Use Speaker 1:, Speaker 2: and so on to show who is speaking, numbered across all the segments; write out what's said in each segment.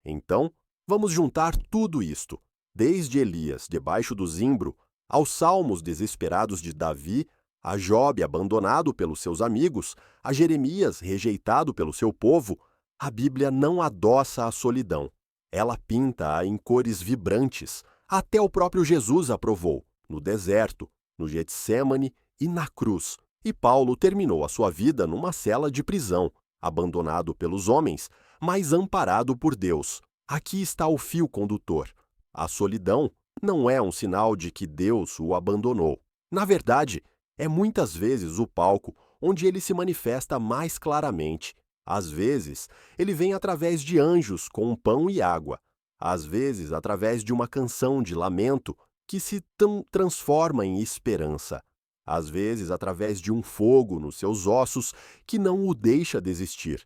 Speaker 1: Então, vamos juntar tudo isto, desde Elias debaixo do zimbro, aos salmos desesperados de Davi, a Jobe abandonado pelos seus amigos, a Jeremias rejeitado pelo seu povo. A Bíblia não adoça a solidão. Ela pinta-a em cores vibrantes. Até o próprio Jesus aprovou, no deserto, no Getsêmani e na cruz. E Paulo terminou a sua vida numa cela de prisão, abandonado pelos homens, mas amparado por Deus. Aqui está o fio condutor. A solidão não é um sinal de que Deus o abandonou. Na verdade, é muitas vezes o palco onde ele se manifesta mais claramente. Às vezes, ele vem através de anjos com pão e água. Às vezes, através de uma canção de lamento que se transforma em esperança. Às vezes, através de um fogo nos seus ossos que não o deixa desistir.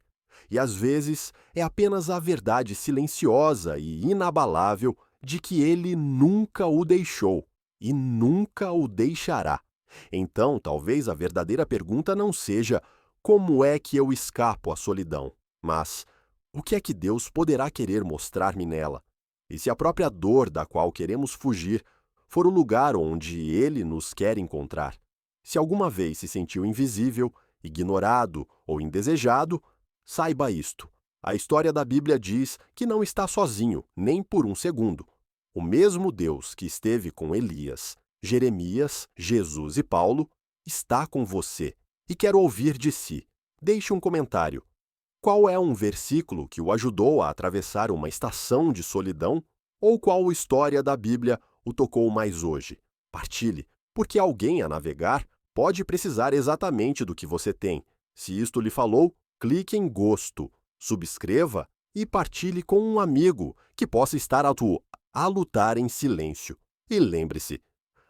Speaker 1: E às vezes, é apenas a verdade silenciosa e inabalável de que ele nunca o deixou e nunca o deixará. Então, talvez a verdadeira pergunta não seja como é que eu escapo à solidão, mas o que é que Deus poderá querer mostrar-me nela? E se a própria dor da qual queremos fugir for o lugar onde Ele nos quer encontrar? Se alguma vez se sentiu invisível, ignorado ou indesejado, saiba isto. A história da Bíblia diz que não está sozinho, nem por um segundo. O mesmo Deus que esteve com Elias, Jeremias, Jesus e Paulo está com você e quer ouvir de si. Deixe um comentário. Qual é um versículo que o ajudou a atravessar uma estação de solidão? Ou qual história da Bíblia o tocou mais hoje? Partilhe, porque alguém a navegar pode precisar exatamente do que você tem. Se isto lhe falou, clique em gosto, subscreva e partilhe com um amigo que possa estar a lutar em silêncio. E lembre-se,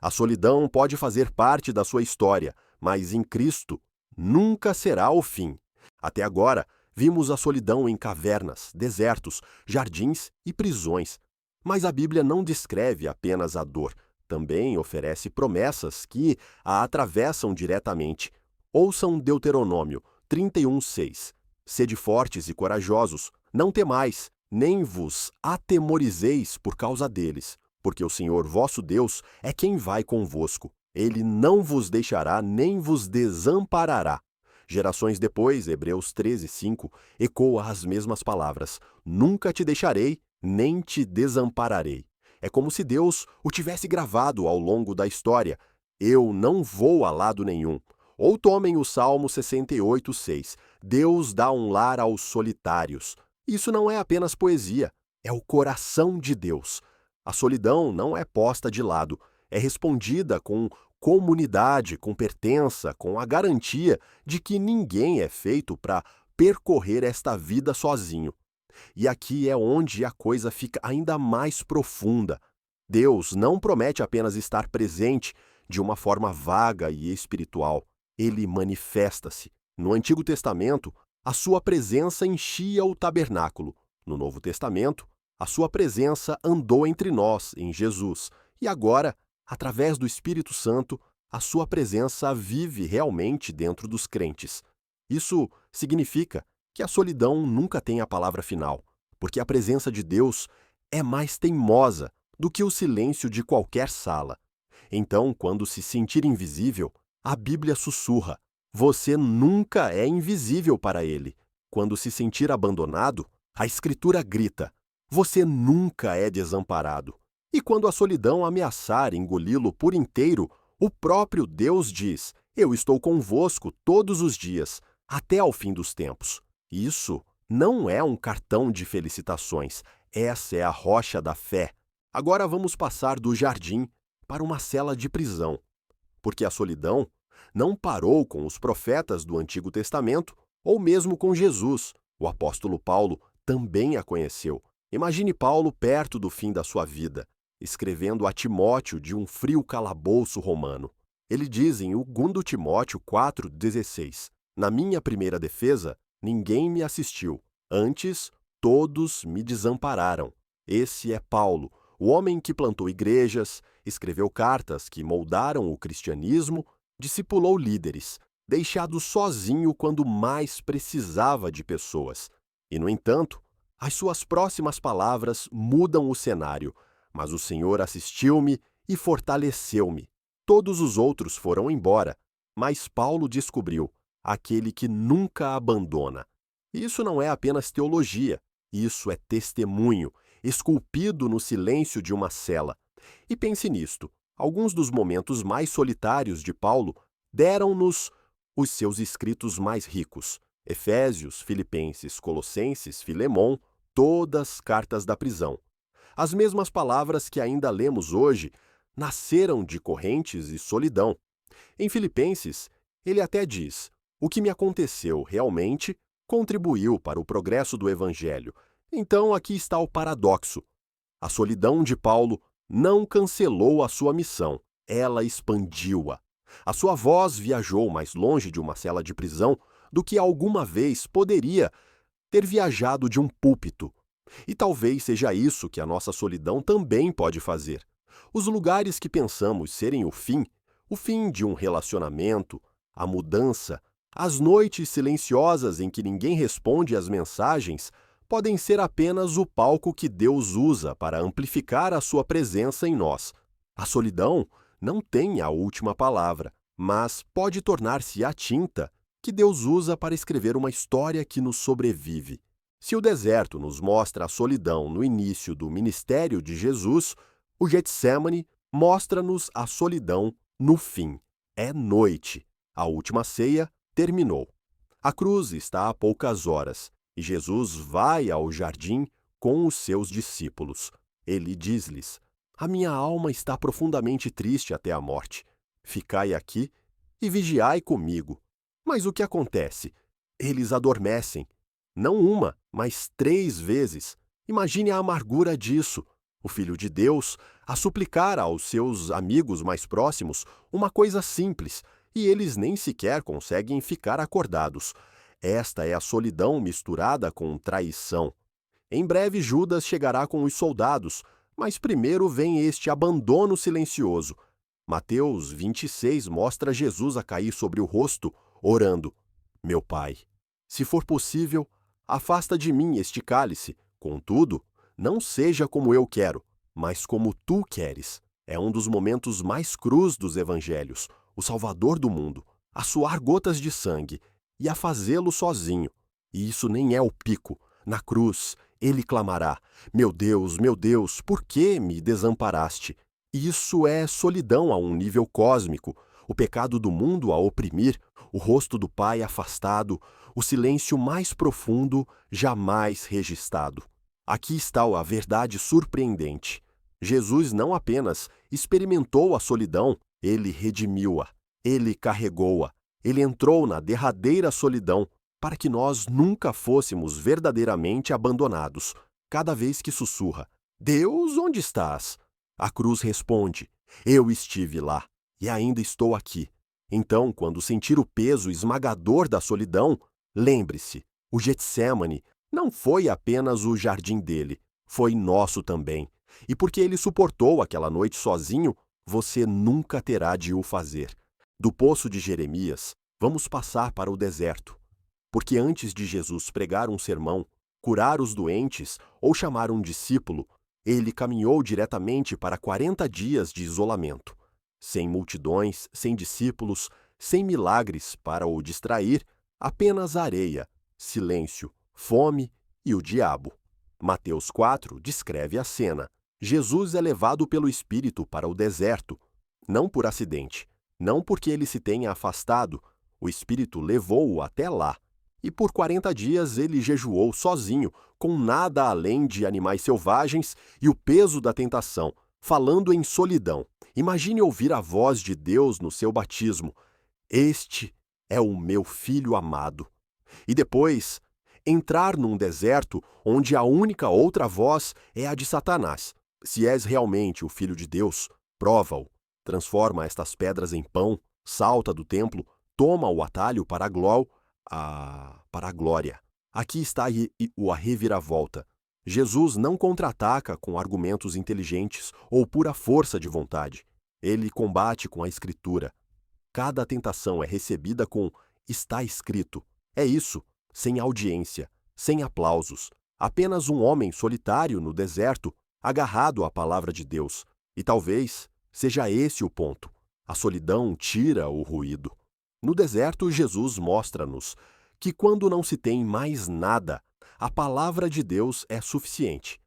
Speaker 1: a solidão pode fazer parte da sua história, mas em Cristo nunca será o fim. Até agora, vimos a solidão em cavernas, desertos, jardins e prisões. Mas a Bíblia não descreve apenas a dor, também oferece promessas que a atravessam diretamente. Ouçam Deuteronômio 31:6. Sede fortes e corajosos, não temais, nem vos atemorizeis por causa deles, porque o Senhor vosso Deus é quem vai convosco. Ele não vos deixará nem vos desamparará. Gerações depois, Hebreus 13:5, ecoa as mesmas palavras. Nunca te deixarei, nem te desampararei. É como se Deus o tivesse gravado ao longo da história. Eu não vou a lado nenhum. Ou tomem o Salmo 68:6. Deus dá um lar aos solitários. Isso não é apenas poesia, é o coração de Deus. A solidão não é posta de lado, é respondida com comunidade, com pertença, com a garantia de que ninguém é feito para percorrer esta vida sozinho. E aqui é onde a coisa fica ainda mais profunda. Deus não promete apenas estar presente de uma forma vaga e espiritual. Ele manifesta-se. No Antigo Testamento, a sua presença enchia o tabernáculo. No Novo Testamento, a sua presença andou entre nós, em Jesus. E agora, através do Espírito Santo, a sua presença vive realmente dentro dos crentes. Isso significa que a solidão nunca tem a palavra final, porque a presença de Deus é mais teimosa do que o silêncio de qualquer sala. Então, quando se sentir invisível, a Bíblia sussurra: você nunca é invisível para Ele. Quando se sentir abandonado, a Escritura grita: você nunca é desamparado. E quando a solidão ameaçar engoli-lo por inteiro, o próprio Deus diz: eu estou convosco todos os dias, até ao fim dos tempos. Isso não é um cartão de felicitações, essa é a rocha da fé. Agora vamos passar do jardim para uma cela de prisão. Porque a solidão não parou com os profetas do Antigo Testamento ou mesmo com Jesus. O apóstolo Paulo também a conheceu. Imagine Paulo perto do fim da sua vida, escrevendo a Timóteo de um frio calabouço romano. Ele diz em 2 Timóteo 4,16: na minha primeira defesa, ninguém me assistiu. Antes, todos me desampararam. Esse é Paulo, o homem que plantou igrejas, escreveu cartas que moldaram o cristianismo, discipulou líderes, deixado sozinho quando mais precisava de pessoas. E, no entanto, As suas próximas palavras mudam o cenário, mas o Senhor assistiu-me e fortaleceu-me. Todos os outros foram embora, mas Paulo descobriu aquele que nunca abandona. Isso não é apenas teologia, isso é testemunho, esculpido no silêncio de uma cela. E pense nisto: alguns dos momentos mais solitários de Paulo deram-nos os seus escritos mais ricos. Efésios, Filipenses, Colossenses, Filemão, todas cartas da prisão. As mesmas palavras que ainda lemos hoje nasceram de correntes e solidão. Em Filipenses, ele até diz: o que me aconteceu realmente contribuiu para o progresso do Evangelho. Então aqui está o paradoxo. A solidão de Paulo não cancelou a sua missão, ela expandiu-a. A sua voz viajou mais longe de uma cela de prisão do que alguma vez poderia ter viajado de um púlpito. E talvez seja isso que a nossa solidão também pode fazer. Os lugares que pensamos serem o fim de um relacionamento, a mudança, as noites silenciosas em que ninguém responde às mensagens, podem ser apenas o palco que Deus usa para amplificar a sua presença em nós. A solidão não tem a última palavra, mas pode tornar-se a tinta que Deus usa para escrever uma história que nos sobrevive. Se o deserto nos mostra a solidão no início do ministério de Jesus, o Getsêmani mostra-nos a solidão no fim. É noite. A última ceia terminou. A cruz está a poucas horas e Jesus vai ao jardim com os seus discípulos. Ele diz-lhes: a minha alma está profundamente triste até a morte. Ficai aqui e vigiai comigo. Mas o que acontece? Eles adormecem. Não uma, mas 3 vezes. Imagine a amargura disso. O Filho de Deus a suplicar aos seus amigos mais próximos uma coisa simples, e eles nem sequer conseguem ficar acordados. Esta é a solidão misturada com traição. Em breve Judas chegará com os soldados, mas primeiro vem este abandono silencioso. Mateus 26 mostra Jesus a cair sobre o rosto, orando: meu Pai, se for possível, afasta de mim este cálice. Contudo, não seja como eu quero, mas como tu queres. É um dos momentos mais crus dos evangelhos, o Salvador do mundo, a suar gotas de sangue e a fazê-lo sozinho. E isso nem é o pico. Na cruz, ele clamará: meu Deus, por que me desamparaste? Isso é solidão a um nível cósmico, o pecado do mundo a oprimir, o rosto do Pai afastado, o silêncio mais profundo jamais registrado. Aqui está a verdade surpreendente. Jesus não apenas experimentou a solidão, ele redimiu-a, ele carregou-a, ele entrou na derradeira solidão para que nós nunca fôssemos verdadeiramente abandonados. Cada vez que sussurra: Deus, onde estás? A cruz responde: eu estive lá e ainda estou aqui. Então, quando sentir o peso esmagador da solidão, lembre-se, o Getsêmani não foi apenas o jardim dele, foi nosso também. E porque ele suportou aquela noite sozinho, você nunca terá de o fazer. Do poço de Jeremias, vamos passar para o deserto. Porque antes de Jesus pregar um sermão, curar os doentes ou chamar um discípulo, ele caminhou diretamente para 40 dias de isolamento. Sem multidões, sem discípulos, sem milagres para o distrair, apenas areia, silêncio, fome e o diabo. Mateus 4 descreve a cena. Jesus é levado pelo Espírito para o deserto, não por acidente, não porque ele se tenha afastado, o Espírito levou-o até lá. E por 40 dias ele jejuou sozinho, com nada além de animais selvagens e o peso da tentação, falando em solidão. Imagine ouvir a voz de Deus no seu batismo: este é o meu filho amado. E depois, entrar num deserto onde a única outra voz é a de Satanás. Se és realmente o Filho de Deus, prova-o. Transforma estas pedras em pão, salta do templo, toma o atalho para a glória. Aqui está a reviravolta. Jesus não contra-ataca com argumentos inteligentes ou pura força de vontade. Ele combate com a Escritura. Cada tentação é recebida com "está escrito". É isso, sem audiência, sem aplausos, Apenas um homem solitário no deserto, agarrado à palavra de Deus. E talvez seja esse o ponto. A solidão tira o ruído. No deserto, Jesus mostra-nos que quando não se tem mais nada, a palavra de Deus é suficiente.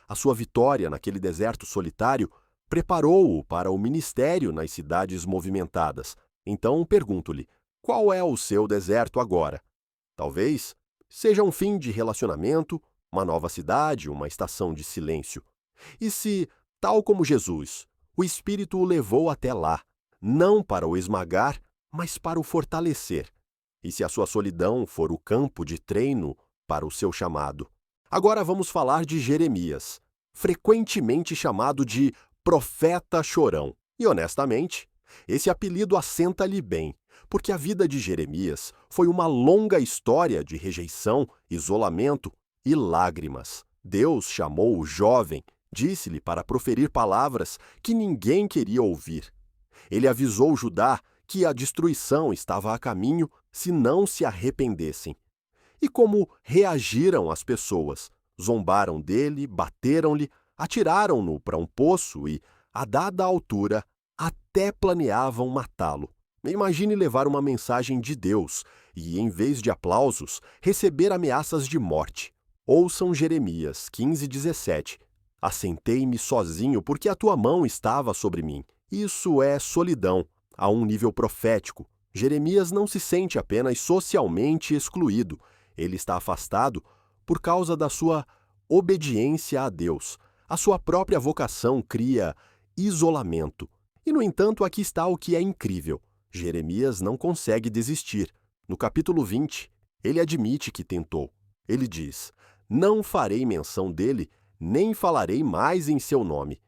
Speaker 1: A sua vitória naquele deserto solitário preparou-o para o ministério nas cidades movimentadas. Então pergunto-lhe, qual é o seu deserto agora? Talvez seja um fim de relacionamento, uma nova cidade, uma estação de silêncio. E se, tal como Jesus, o Espírito o levou até lá, não para o esmagar, mas para o fortalecer? E se a sua solidão for o campo de treino para o seu chamado? Agora vamos falar de Jeremias, frequentemente chamado de profeta chorão. E honestamente, esse apelido assenta-lhe bem, porque a vida de Jeremias foi uma longa história de rejeição, isolamento e lágrimas. Deus chamou o jovem, disse-lhe para proferir palavras que ninguém queria ouvir. Ele avisou Judá que a destruição estava a caminho se não se arrependessem. E como reagiram as pessoas? Zombaram dele, bateram-lhe, atiraram-no para um poço e, a dada altura, até planeavam matá-lo. Imagine levar uma mensagem de Deus e, em vez de aplausos, receber ameaças de morte. Ouçam Jeremias 15:17. Assentei-me sozinho porque a tua mão estava sobre mim. Isso é solidão, a um nível profético. Jeremias não se sente apenas socialmente excluído. Ele está afastado por causa da sua obediência a Deus. A sua própria vocação cria isolamento. E, no entanto, aqui está o que é incrível. Jeremias não consegue desistir. No capítulo 20, ele admite que tentou. Ele diz, não farei menção dele, nem falarei mais em seu nome.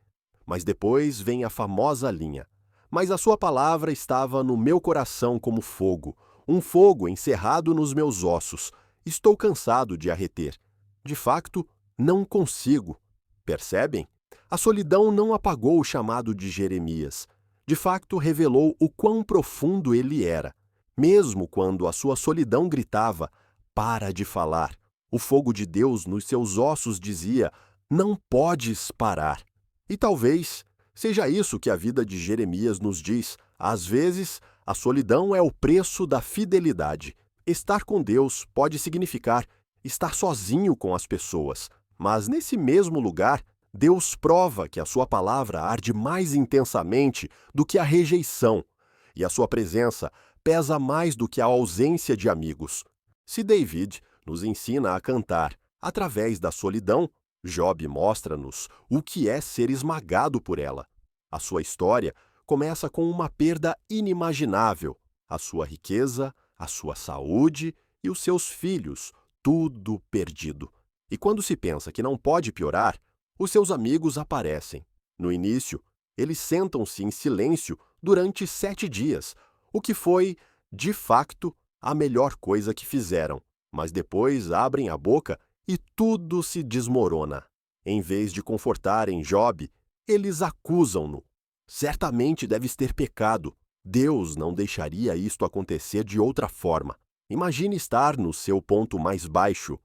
Speaker 1: Mas depois vem a famosa linha. Mas a sua palavra estava no meu coração como fogo, um fogo encerrado nos meus ossos. Estou cansado de a reter. De facto, não consigo. Percebem? A solidão não apagou o chamado de Jeremias. De facto, revelou o quão profundo ele era. Mesmo quando a sua solidão gritava, para de falar. O fogo de Deus nos seus ossos dizia, não podes parar. E talvez seja isso que a vida de Jeremias nos diz. Às vezes, a solidão é o preço da fidelidade. Estar com Deus pode significar estar sozinho com as pessoas, mas nesse mesmo lugar, Deus prova que a sua palavra arde mais intensamente do que a rejeição, e a sua presença pesa mais do que a ausência de amigos. Se David nos ensina a cantar através da solidão, Job mostra-nos o que é ser esmagado por ela. A sua história começa com uma perda inimaginável, a sua riqueza, a sua saúde e os seus filhos, tudo perdido. E quando se pensa que não pode piorar, os seus amigos aparecem. No início, eles sentam-se em silêncio durante 7 dias, o que foi, de facto, a melhor coisa que fizeram. Mas depois abrem a boca e tudo se desmorona. Em vez de confortarem Job, eles acusam-no. Certamente deves ter pecado. Deus não deixaria isto acontecer de outra forma. Imagine estar no seu ponto mais baixo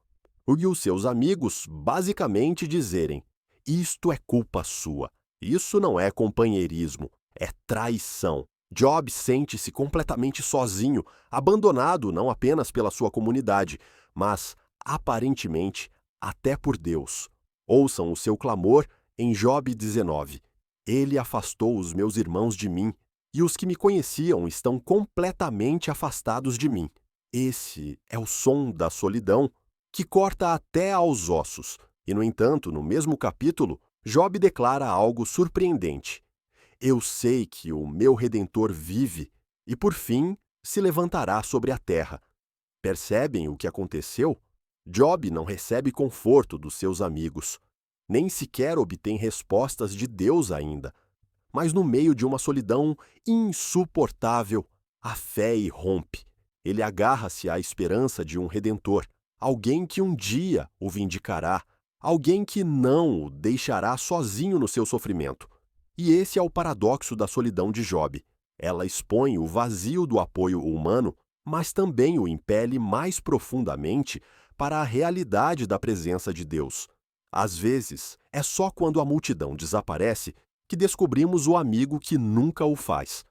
Speaker 1: e os seus amigos basicamente dizerem: isto é culpa sua. Isso não é companheirismo, é traição. Job sente-se completamente sozinho, abandonado não apenas pela sua comunidade, mas, aparentemente, até por Deus. Ouçam o seu clamor em Job 19. Ele afastou os meus irmãos de mim, e os que me conheciam estão completamente afastados de mim. Esse é o som da solidão, que corta até aos ossos. E, no entanto, no mesmo capítulo, Job declara algo surpreendente. Eu sei que o meu Redentor vive e, por fim, se levantará sobre a terra. Percebem o que aconteceu? Job não recebe conforto dos seus amigos. Nem sequer obtém respostas de Deus ainda. Mas no meio de uma solidão insuportável, a fé irrompe. Ele agarra-se à esperança de um Redentor, alguém que um dia o vindicará, alguém que não o deixará sozinho no seu sofrimento. E esse é o paradoxo da solidão de Job. Ela expõe o vazio do apoio humano, mas também o impele mais profundamente para a realidade da presença de Deus. Às vezes, é só quando a multidão desaparece que descobrimos o amigo que nunca o faz.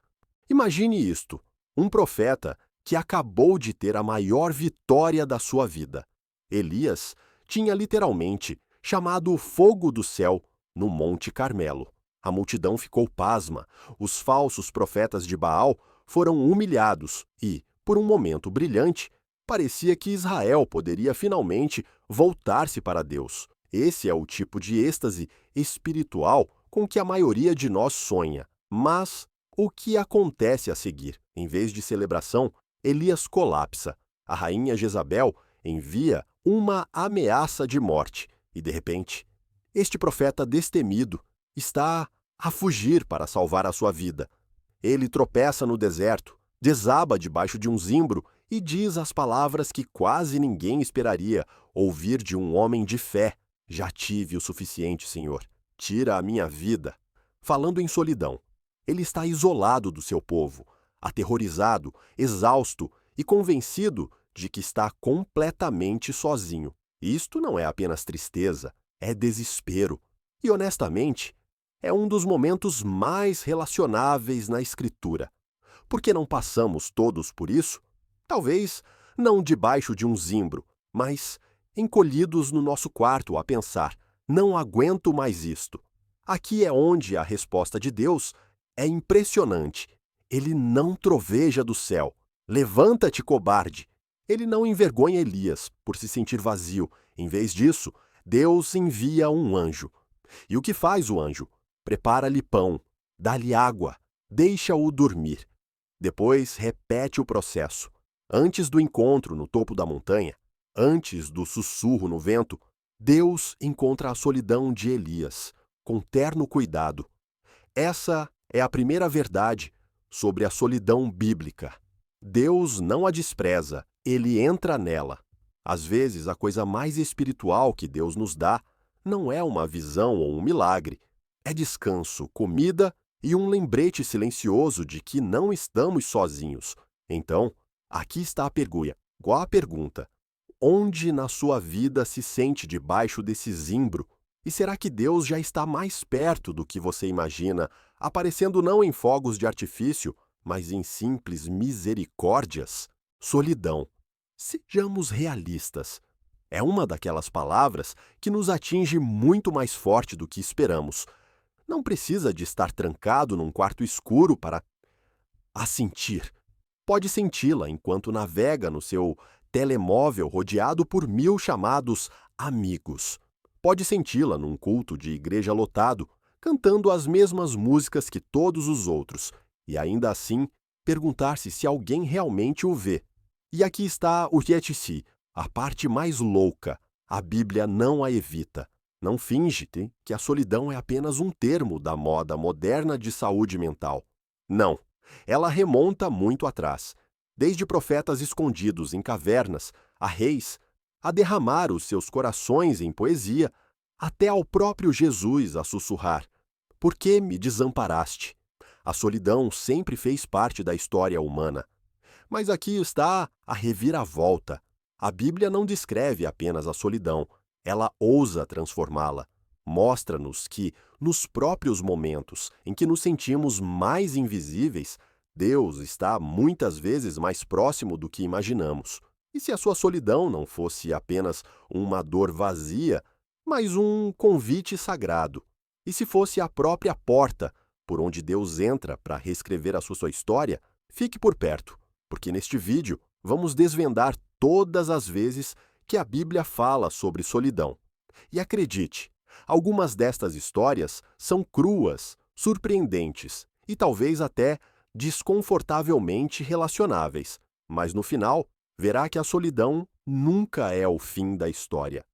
Speaker 1: Imagine isto: um profeta que acabou de ter a maior vitória da sua vida. Elias tinha literalmente chamado o fogo do céu no Monte Carmelo. A multidão ficou pasma, os falsos profetas de Baal foram humilhados e, por um momento brilhante, parecia que Israel poderia finalmente voltar-se para Deus. Esse é o tipo de êxtase espiritual com que a maioria de nós sonha. Mas o que acontece a seguir? Em vez de celebração, Elias colapsa. A rainha Jezabel envia uma ameaça de morte e, de repente, este profeta destemido está a fugir para salvar a sua vida. Ele tropeça no deserto, desaba debaixo de um zimbro e diz as palavras que quase ninguém esperaria ouvir de um homem de fé: "Já tive o suficiente, Senhor. Tira a minha vida." Falando em solidão, ele está isolado do seu povo, aterrorizado, exausto e convencido de que está completamente sozinho. Isto não é apenas tristeza, é desespero. E, honestamente, é um dos momentos mais relacionáveis na Escritura. Por que não passamos todos por isso? Talvez não debaixo de um zimbro, mas encolhidos no nosso quarto a pensar: "Não aguento mais isto." Aqui é onde a resposta de Deus é impressionante. Ele não troveja do céu: "Levanta-te, cobarde." Ele não envergonha Elias por se sentir vazio. Em vez disso, Deus envia um anjo. E o que faz o anjo? Prepara-lhe pão, dá-lhe água, deixa-o dormir. Depois repete o processo. Antes do encontro no topo da montanha, antes do sussurro no vento, Deus encontra a solidão de Elias, com terno cuidado. Essa é a primeira verdade sobre a solidão bíblica. Deus não a despreza, ele entra nela. Às vezes, a coisa mais espiritual que Deus nos dá não é uma visão ou um milagre. É descanso, comida e um lembrete silencioso de que não estamos sozinhos. Então, aqui está a pergunta. Qual a pergunta? Onde na sua vida se sente debaixo desse zimbro? E será que Deus já está mais perto do que você imagina, aparecendo não em fogos de artifício, mas em simples misericórdias? Solidão. Sejamos realistas. É uma daquelas palavras que nos atinge muito mais forte do que esperamos. Não precisa de estar trancado num quarto escuro para a sentir. Pode senti-la enquanto navega no seu telemóvel rodeado por 1000 chamados amigos. Pode senti-la num culto de igreja lotado, cantando as mesmas músicas que todos os outros, e ainda assim perguntar-se se alguém realmente o vê. E aqui está o Yetici, a parte mais louca. A Bíblia não a evita. Não finge que a solidão é apenas um termo da moda moderna de saúde mental. Não, ela remonta muito atrás, desde profetas escondidos em cavernas, a reis, a derramar os seus corações em poesia, até ao próprio Jesus a sussurrar: "Por que me desamparaste?" A solidão sempre fez parte da história humana. Mas aqui está a reviravolta. A Bíblia não descreve apenas a solidão, ela ousa transformá-la. Mostra-nos que, nos próprios momentos em que nos sentimos mais invisíveis, Deus está muitas vezes mais próximo do que imaginamos. E se a sua solidão não fosse apenas uma dor vazia, mas um convite sagrado? E se fosse a própria porta por onde Deus entra para reescrever a sua história? Fique por perto, porque neste vídeo vamos desvendar todas as vezes que a Bíblia fala sobre solidão. E acredite, algumas destas histórias são cruas, surpreendentes e talvez até desconfortavelmente relacionáveis, mas no final verá que a solidão nunca é o fim da história.